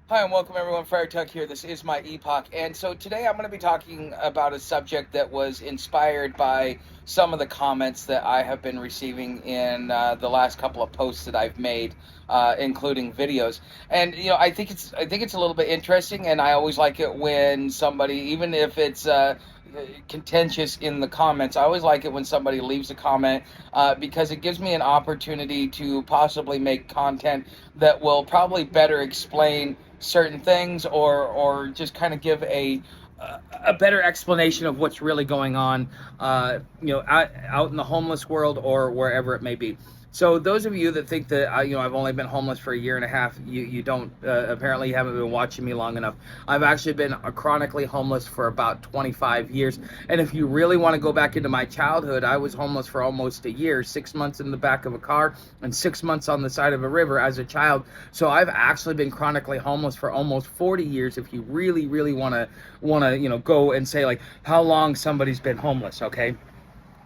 Hi and welcome everyone, Friar Tuck here. This is my epoch. And so today I'm going to be talking about a subject that was inspired by some of the comments that I have been receiving in the last couple of posts that I've made, including videos. And I think it's a little bit interesting, and I always like it when somebody, even if it's contentious in the comments, I always like it when somebody leaves a comment because it gives me an opportunity to possibly make content that will probably better explain certain things, or just kind of give a better explanation of what's really going on, out in the homeless world or wherever it may be. So those of you that think that I've only been homeless for a year and a half, you don't apparently you haven't been watching me long enough. I've actually been chronically homeless for about 25 years. And if you really want to go back into my childhood, I was homeless for almost a year, 6 months in the back of a car and 6 months on the side of a river as a child. So I've actually been chronically homeless for almost 40 years. If you really want to go and say like how long somebody's been homeless, okay?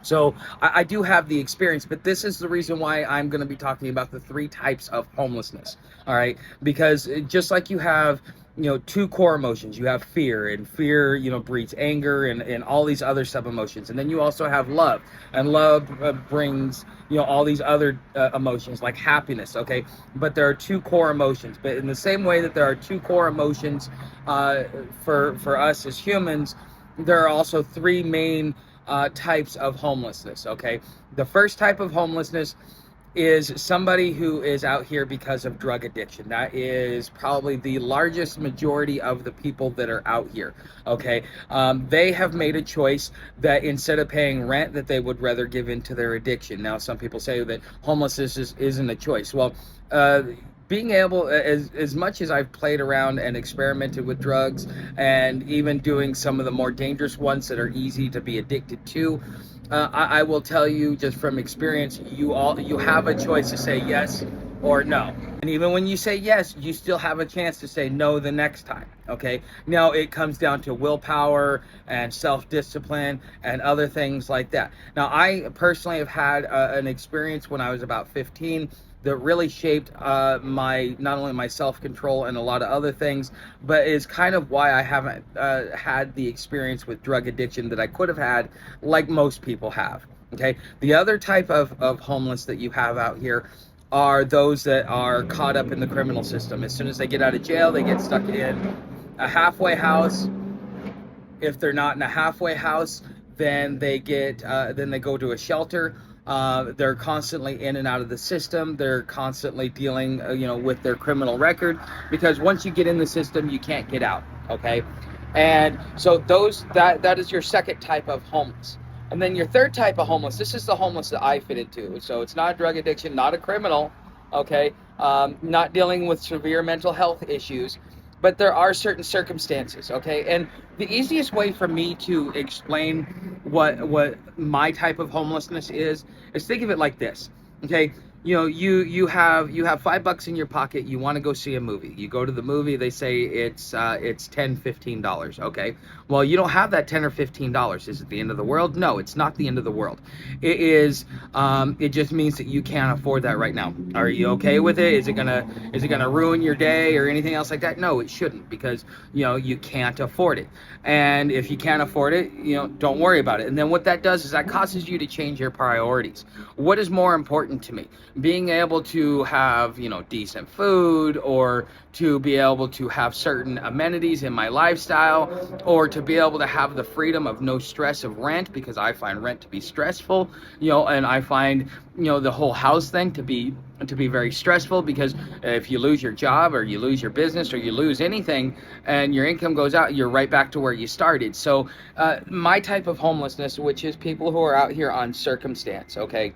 So I do have the experience, but this is the reason why I'm going to be talking about the three types of homelessness. All right, because just like you have, two core emotions, you have fear, and fear, breeds anger and all these other sub emotions, and then you also have love, and love brings all these other emotions like happiness. Okay, but there are two core emotions. But in the same way that there are two core emotions for us as humans, there are also three main types of homelessness. Okay, the first type of homelessness is somebody who is out here because of drug addiction. That is probably the largest majority of the people that are out here. Okay, they have made a choice that instead of paying rent, that they would rather give in to their addiction. Now, some people say that homelessness isn't a choice. Well, being able, as much as I've played around and experimented with drugs, and even doing some of the more dangerous ones that are easy to be addicted to, I will tell you just from experience, you have a choice to say yes or no. And even when you say yes, you still have a chance to say no the next time. Okay, now it comes down to willpower and self-discipline and other things like that. Now, I personally have had an experience when I was about 15 that really shaped my, not only my self-control and a lot of other things, but is kind of why I haven't had the experience with drug addiction that I could have had, like most people have. Okay, the other type of homeless that you have out here are those that are caught up in the criminal system. As soon as they get out of jail, they get stuck in a halfway house. If they're not in a halfway house, then they go to a shelter. They're constantly in and out of the system. They're constantly dealing, with their criminal record, because once you get in the system, you can't get out. Okay, and so that is your second type of homeless. And then your third type of homeless, this is the homeless that I fit into. So it's not drug addiction, not a criminal, okay, not dealing with severe mental health issues, but there are certain circumstances, okay? And the easiest way for me to explain what my type of homelessness is think of it like this, okay? You have $5 in your pocket. You want to go see a movie. You go to the movie. They say it's $10-15. Okay, well, you don't have that $10 or $15. Is it the end of the world? No, it's not the end of the world. It is. It just means that you can't afford that right now. Are you okay with it? Is it gonna ruin your day or anything else like that? No, it shouldn't, because you can't afford it. And if you can't afford it, don't worry about it. And then what that does is that causes you to change your priorities. What is more important to me? Being able to have, decent food, or to be able to have certain amenities in my lifestyle, or to be able to have the freedom of no stress of rent, because I find rent to be stressful, and I find, the whole house thing to be very stressful, because if you lose your job, or you lose your business, or you lose anything and your income goes out, you're right back to where you started. So my type of homelessness, which is people who are out here on circumstance, okay,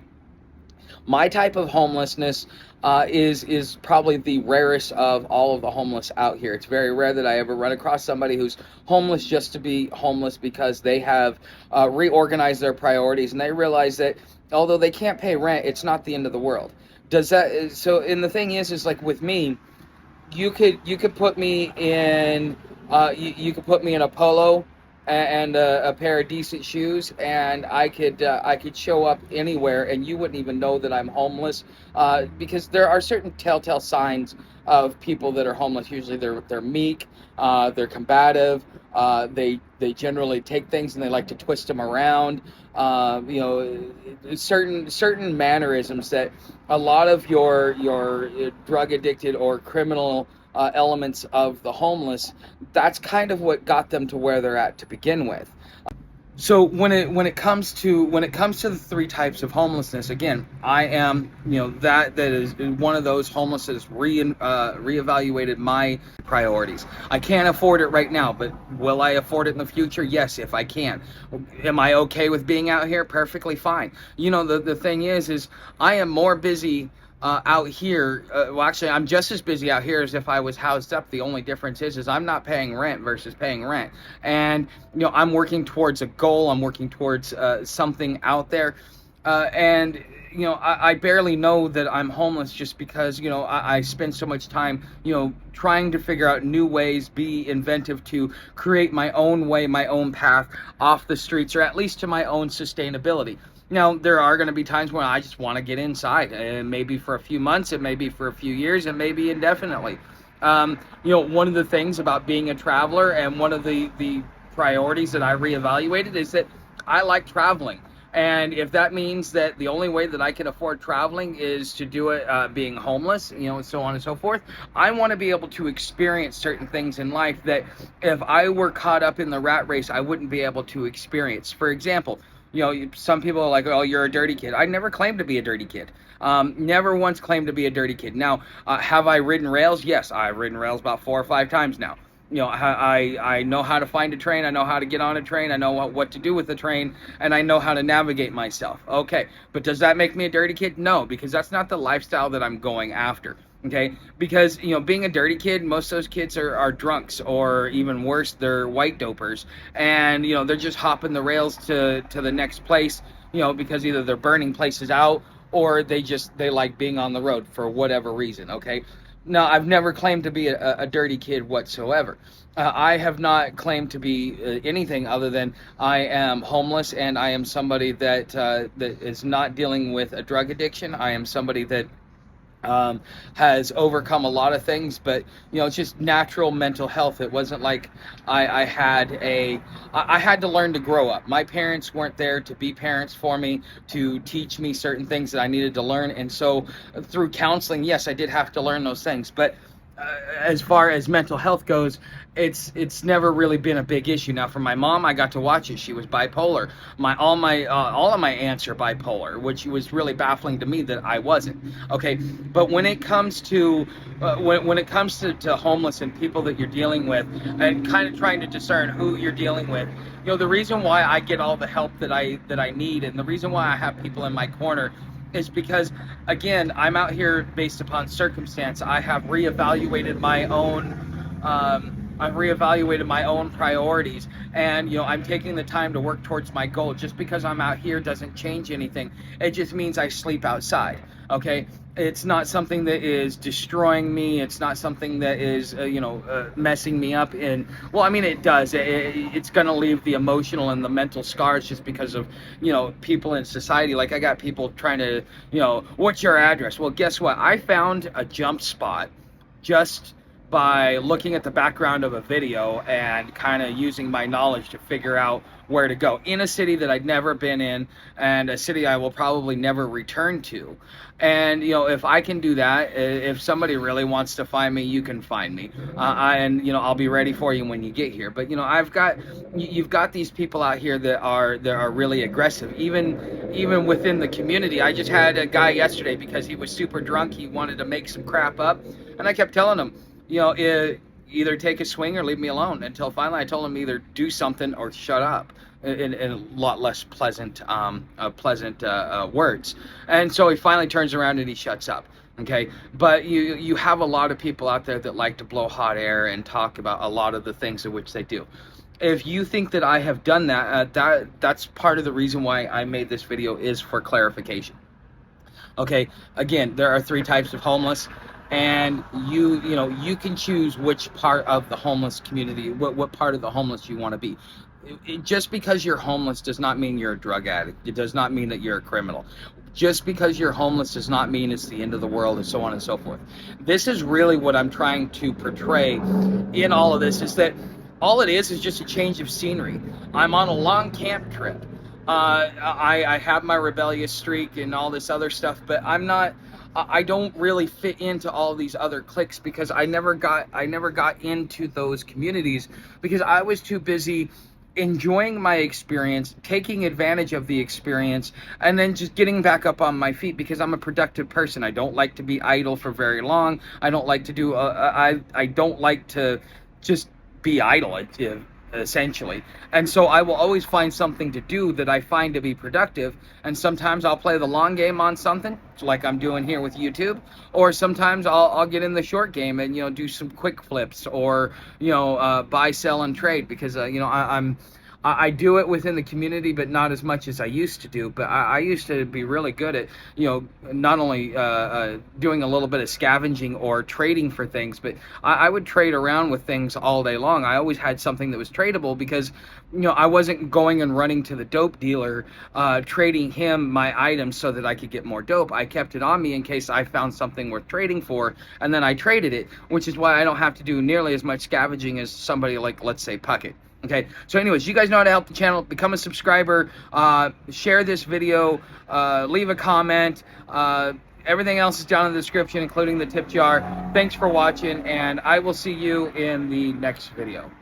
my type of homelessness is probably the rarest of all of the homeless out here. It's very rare that I ever run across somebody who's homeless just to be homeless, because they have reorganized their priorities, and they realize that although they can't pay rent, it's not the end of the world. And the thing is like with me, you could put me in you could put me in a polo and a pair of decent shoes, and I could show up anywhere, and you wouldn't even know that I'm homeless, because there are certain telltale signs of people that are homeless. Usually, they're meek, they're combative, they generally take things and they like to twist them around. You know, certain mannerisms that a lot of your drug addicted or criminal elements of the homeless, that's kind of what got them to where they're at to begin with. So when it comes to the three types of homelessness, again, I am, you know, that is one of those homeless that has reevaluated my priorities. I can't afford it right now, but will I afford it in the future? Yes, if I can. Am I okay with being out here? Perfectly fine. You know, the thing is I am more busy out here. Well, actually, I'm just as busy out here as if I was housed up. The only difference is I'm not paying rent versus paying rent, and you know, I'm working towards a goal. I'm working towards something out there, and you know, I barely know that I'm homeless just because, you know, I spend so much time, you know, trying to figure out new ways, be inventive to create my own way, my own path off the streets, or at least to my own sustainability. Now, there are going to be times when I just want to get inside, and maybe for a few months, it may be for a few years, and maybe indefinitely. You know, one of the things about being a traveler, and one of the priorities that I reevaluated, is that I like traveling. And if that means that the only way that I can afford traveling is to do it being homeless, you know, and so on and so forth, I want to be able to experience certain things in life that if I were caught up in the rat race, I wouldn't be able to experience. For example, you know, some people are like, oh, you're a dirty kid. I never claimed to be a dirty kid. Never once claimed to be a dirty kid. Now, have I ridden rails? Yes, I've ridden rails about 4 or 5 times now. You know, I know how to find a train. I know how to get on a train. I know what to do with the train, and I know how to navigate myself. Okay, but does that make me a dirty kid? No, because that's not the lifestyle that I'm going after. Okay, because, you know, being a dirty kid, most of those kids are drunks, or even worse, they're white dopers, and you know, they're just hopping the rails to the next place, you know, because either they're burning places out, or they like being on the road for whatever reason. Okay, no, I've never claimed to be a dirty kid whatsoever. I have not claimed to be anything other than I am homeless, and I am somebody that is not dealing with a drug addiction. I am somebody that has overcome a lot of things, but you know, it's just natural mental health. It wasn't like I had to learn to grow up. My parents weren't there to be parents for me, to teach me certain things that I needed to learn, and so through counseling, yes, I did have to learn those things. But as far as mental health goes, it's never really been a big issue. Now, for my mom, I got to watch it. She was bipolar. All of my aunts are bipolar, which was really baffling to me that I wasn't. Okay, but when it comes to to homeless and people that you're dealing with, and kind of trying to discern who you're dealing with, you know, the reason why I get all the help that I need, and the reason why I have people in my corner, is because, again, I'm out here based upon circumstance. I have reevaluated my own priorities, and you know, I'm taking the time to work towards my goal. Just because I'm out here doesn't change anything. It just means I sleep outside. Okay, it's not something that is destroying me. It's not something that is messing me up. Well, I mean, it does. It's gonna leave the emotional and the mental scars just because of, you know, people in society. Like, I got people trying to, you know, what's your address? Well, guess what? I found a jump spot just by looking at the background of a video and kind of using my knowledge to figure out where to go in a city that I'd never been in, and a city I will probably never return to. And you know, if I can do that, if somebody really wants to find me, you can find me, and you know, I'll be ready for you when you get here. But you know, you've got these people out here that are really aggressive, even within the community. I just had a guy yesterday, because he was super drunk, he wanted to make some crap up, and I kept telling him, you know, either take a swing or leave me alone, until finally I told him either do something or shut up, in a lot less pleasant words. And so he finally turns around and he shuts up. Okay, but you have a lot of people out there that like to blow hot air and talk about a lot of the things in which they do. If you think that I have done that, that's part of the reason why I made this video, is for clarification. Okay, again, there are 3 types of homeless, and you can choose which part of the homeless community, what part of the homeless you want to be. just because you're homeless does not mean you're a drug addict. It does not mean that you're a criminal. Just because you're homeless does not mean it's the end of the world, and so on and so forth. This is really what I'm trying to portray in all of this, is that all it is just a change of scenery. I'm on a long camp trip. I have my rebellious streak and all this other stuff, but I don't really fit into all these other cliques, because I never got into those communities because I was too busy enjoying my experience, taking advantage of the experience, and then just getting back up on my feet, because I'm a productive person. I don't like to be idle for very long. I don't like to do I don't like to just be idle, essentially. And so I will always find something to do that I find to be productive. And sometimes I'll play the long game on something, like I'm doing here with YouTube, or sometimes I'll get in the short game and, do some quick flips, or, buy, sell, and trade, because, I do it within the community, but not as much as I used to do. But I used to be really good at, not only doing a little bit of scavenging or trading for things, but I would trade around with things all day long. I always had something that was tradable, because, I wasn't going and running to the dope dealer, trading him my items so that I could get more dope. I kept it on me in case I found something worth trading for, and then I traded it, which is why I don't have to do nearly as much scavenging as somebody like, let's say, Puckett. Okay, so anyways, you guys know how to help the channel. Become a subscriber, share this video, leave a comment. Everything else is down in the description, including the tip jar. Thanks for watching, and I will see you in the next video.